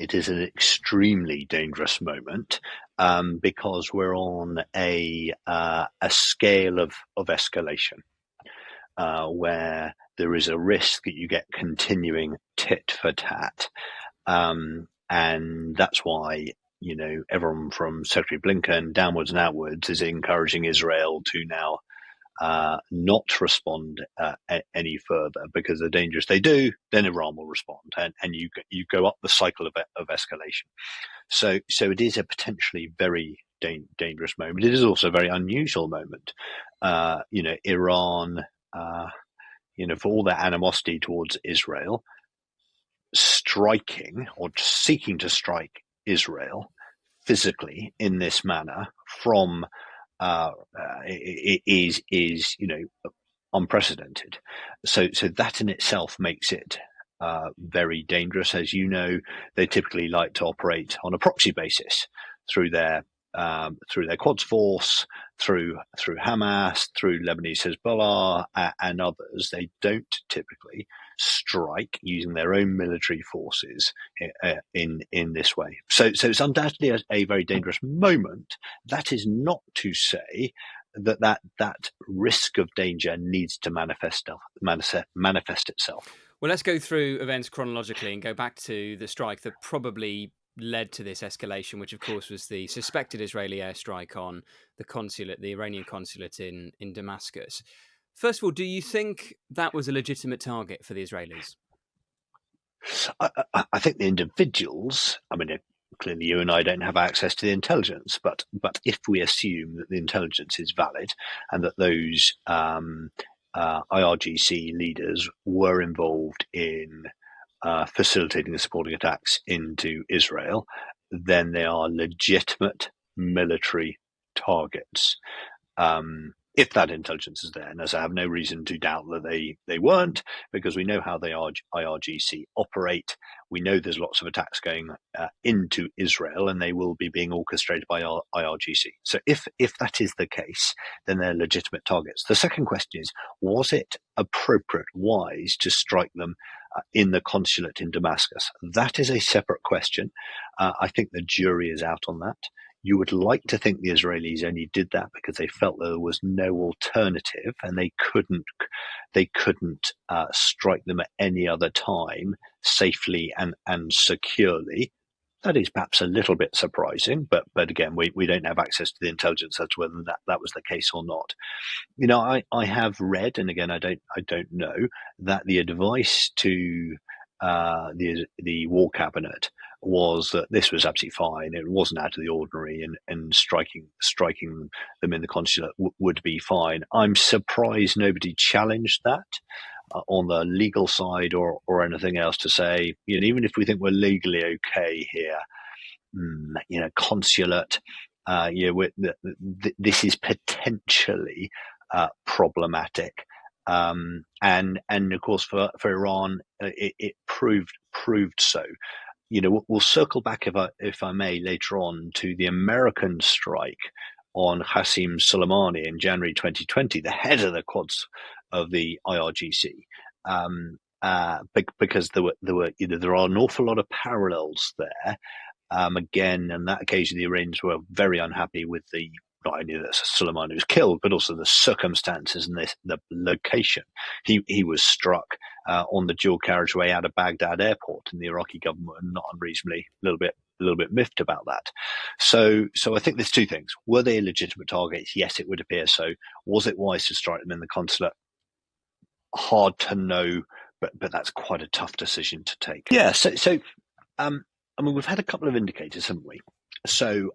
it is an extremely dangerous moment because we're on a scale of escalation where there is a risk that you get continuing tit for tat, and that's why everyone from Secretary Blinken downwards and outwards is encouraging Israel to now not respond any further, because the danger if they do, then Iran will respond, and you go up the cycle of escalation. So it is a potentially very dangerous moment. It is also a very unusual moment. Iran, for all their animosity towards Israel, striking or seeking to strike Israel physically in this manner from is unprecedented. So that in itself makes it very dangerous. As you know, they typically like to operate on a proxy basis through their Quds Force, through Hamas, through Lebanese Hezbollah, and others. They don't typically strike using their own military forces in this way. So it's undoubtedly a very dangerous moment. That is not to say that risk of danger needs to manifest itself. Well, let's go through events chronologically and go back to the strike that probably led to this escalation, which of course was the suspected Israeli airstrike on the Iranian consulate in Damascus. First of all, do you think that was a legitimate target for the Israelis? I think the individuals, clearly you and I don't have access to the intelligence, but if we assume that the intelligence is valid and that those IRGC leaders were involved in facilitating and supporting attacks into Israel, then they are legitimate military targets. If that intelligence is there, and as I have no reason to doubt that they weren't, because we know how the IRGC operate. We know there's lots of attacks going into Israel, and they will be being orchestrated by IRGC. So if that is the case, then they're legitimate targets. The second question is, was it appropriate, wise to strike them in the consulate in Damascus? That is a separate question. I think the jury is out on that. You would like to think the Israelis only did that because they felt there was no alternative, and they couldn't strike them at any other time safely and securely. That is perhaps a little bit surprising, but again, we don't have access to the intelligence as to whether that was the case or not. I have read, and again, I don't know, that the advice to the war cabinet was that this was absolutely fine. It wasn't out of the ordinary, and striking them in the consulate would be fine. I'm surprised nobody challenged that on the legal side or anything else to say, even if we think we're legally okay here, consulate, this is potentially problematic. And of course for Iran, it proved so. We'll circle back if I may later on to the American strike on Qasem Soleimani in January 2020, the head of the Quds of the IRGC, because there are an awful lot of parallels there. Again, on that occasion, the Iranians were very unhappy with not only that Soleimani was killed, but also the circumstances and the location. He was struck on the dual carriageway out of Baghdad airport, and the Iraqi government were not unreasonably a little bit miffed about that. So I think there's two things. Were they legitimate targets? Yes, it would appear so. Was it wise to strike them in the consulate? Hard to know, but that's quite a tough decision to take. Yeah. So we've had a couple of indicators, haven't we? So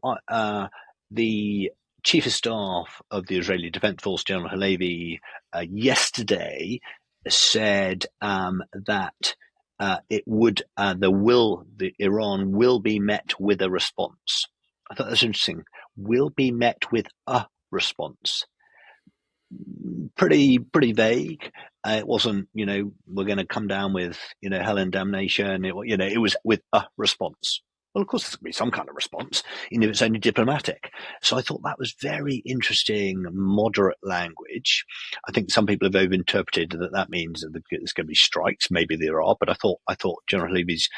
the Chief of Staff of the Israeli Defense Force, General Halevi, yesterday said that Iran will be met with a response. I thought that was interesting. Will be met with a response. Pretty vague. It wasn't, we're going to come down with, hell and damnation. It was with a response. well, of course, there's going to be some kind of response, even if it's only diplomatic. So I thought that was very interesting, moderate language. I think some people have overinterpreted that means that there's going to be strikes. Maybe there are, but I thought General Levy's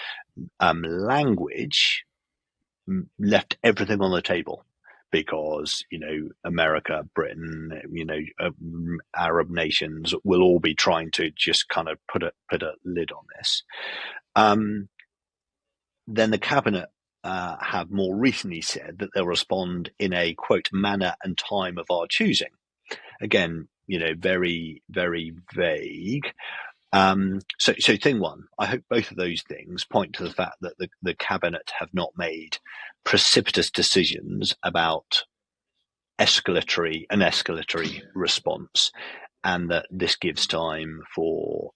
language left everything on the table because America, Britain, Arab nations will all be trying to just kind of put a lid on this. Then the cabinet have more recently said that they'll respond in a quote manner and time of our choosing. Again, very, very vague. So thing one, I hope both of those things point to the fact that the cabinet have not made precipitous decisions about an escalatory response, and that this gives time for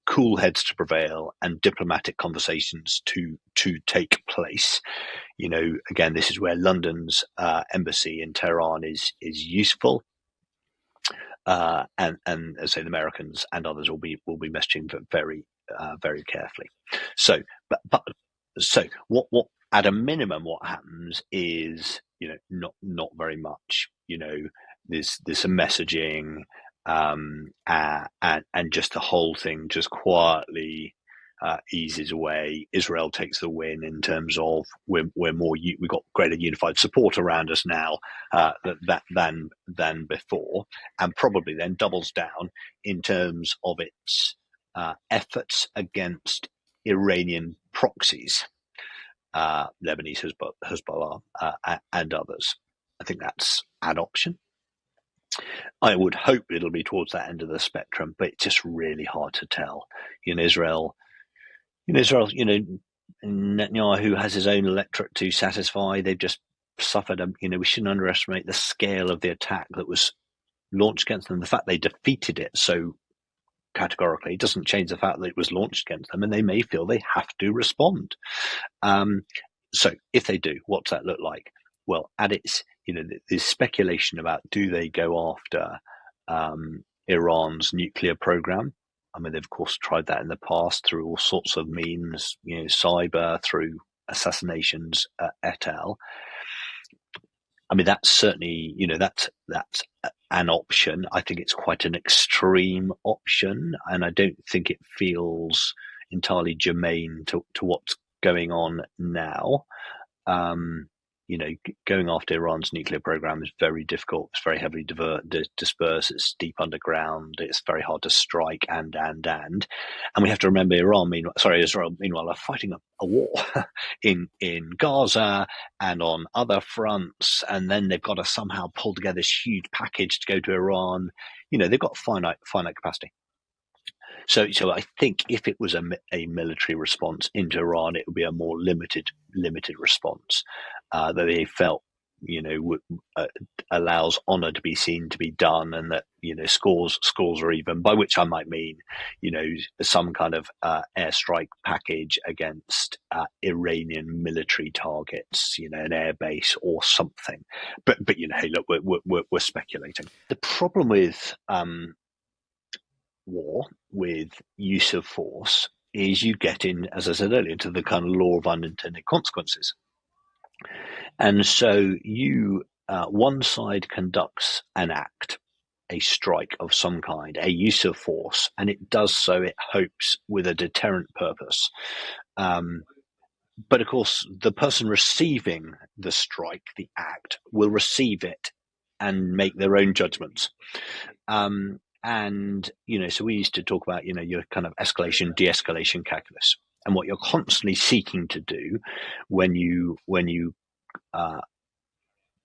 cool heads to prevail and diplomatic conversations to take place. Again, this is where London's embassy in Tehran is useful. And as I say, the Americans and others will be messaging very very carefully. So, so what at a minimum what happens is not very much. There's some messaging, and just the whole thing just quietly eases away. Israel takes the win in terms of we've got greater unified support around us now than before, and probably then doubles down in terms of its efforts against Iranian proxies, Lebanese Hezbollah, and others. I think that's an option. I would hope it'll be towards that end of the spectrum, but it's just really hard to tell. Israel, Netanyahu has his own electorate to satisfy. They've just suffered. We shouldn't underestimate the scale of the attack that was launched against them. The fact they defeated it so categorically doesn't change the fact that it was launched against them, and they may feel they have to respond. So if they do, what's that look like? Well, at its, there's speculation about do they go after Iran's nuclear program? I mean, they've of course tried that in the past through all sorts of means, cyber, through assassinations, et al. I mean, that's certainly, that's an option. I think it's quite an extreme option, and I don't think it feels entirely germane to what's going on now. Going after Iran's nuclear program is very difficult. It's very heavily dispersed. It's deep underground. It's very hard to strike. And we have to remember Israel, meanwhile, are fighting a war in Gaza and on other fronts. And then they've got to somehow pull together this huge package to go to Iran. They've got finite capacity. So I think if it was a military response into Iran, it would be a more limited response that they felt, allows honor to be seen to be done, and that scores are even. By which I might mean, some kind of airstrike package against Iranian military targets, an air base or something. But hey, look, we're speculating. The problem with war with use of force is you get in, as I said earlier, into the kind of law of unintended consequences. And so one side conducts an act, a strike of some kind, a use of force, and it does so, it hopes, with a deterrent purpose. But of course, the person receiving the strike, the act, will receive it and make their own judgments. And, so we used to talk about, your kind of escalation, de-escalation calculus. And what you're constantly seeking to do when you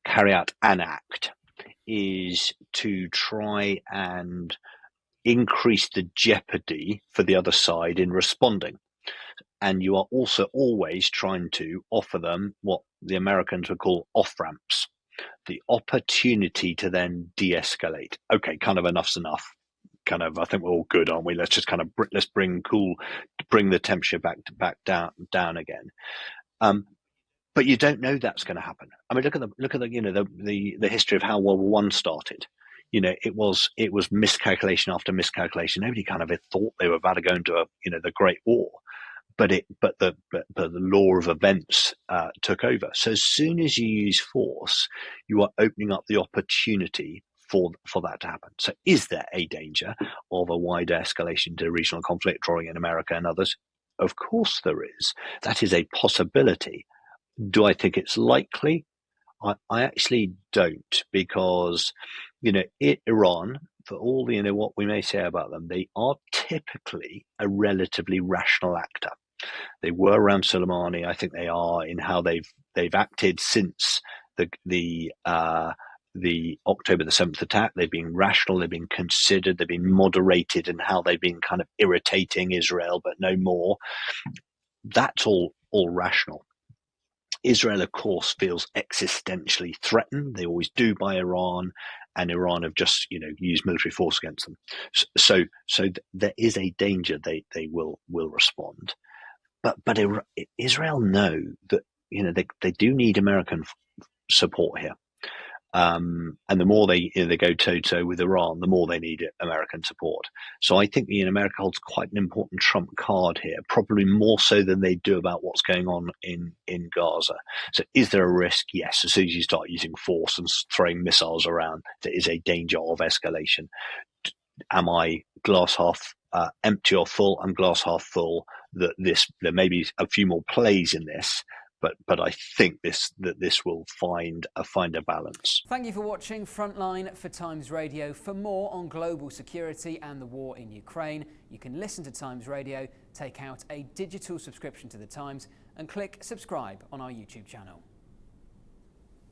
carry out an act is to try and increase the jeopardy for the other side in responding. And you are also always trying to offer them what the Americans would call off-ramps. The opportunity to then de-escalate. Okay, kind of enough's enough. Kind of, I think we're all good, aren't we? Let's just kind of bring the temperature back down again. But you don't know that's going to happen. I mean, look at the history of how World War I started. It was miscalculation after miscalculation. Nobody kind of thought they were about to go into the Great War. but the law of events took over. So as soon as you use force, you are opening up the opportunity for that to happen. So is there a danger of a wider escalation to regional conflict, drawing in America and others? Of course there is. That is a possibility. Do I think it's likely? I actually don't, because Iran, for all what we may say about them, they are typically a relatively rational actor. They were around Soleimani. I think they are in how they've acted since the October the 7th attack. They've been rational. They've been considered. They've been moderated in how they've been kind of irritating Israel, but no more. That's all rational. Israel, of course, feels existentially threatened. They always do by Iran, and Iran have just used military force against them. So there is a danger they will respond. But Israel know that they do need American support here. And the more they go toe-to-toe with Iran, the more they need American support. So I think America holds quite an important trump card here, probably more so than they do about what's going on in Gaza. So is there a risk? Yes. As soon as you start using force and throwing missiles around, there is a danger of escalation. Am I glass half empty or full? I'm glass half full that there may be a few more plays in this. But I think that this will find a balance. Thank you for watching Frontline for Times Radio. For more on global security and the war in Ukraine, you can listen to Times Radio, take out a digital subscription to the Times, and click subscribe on our YouTube channel.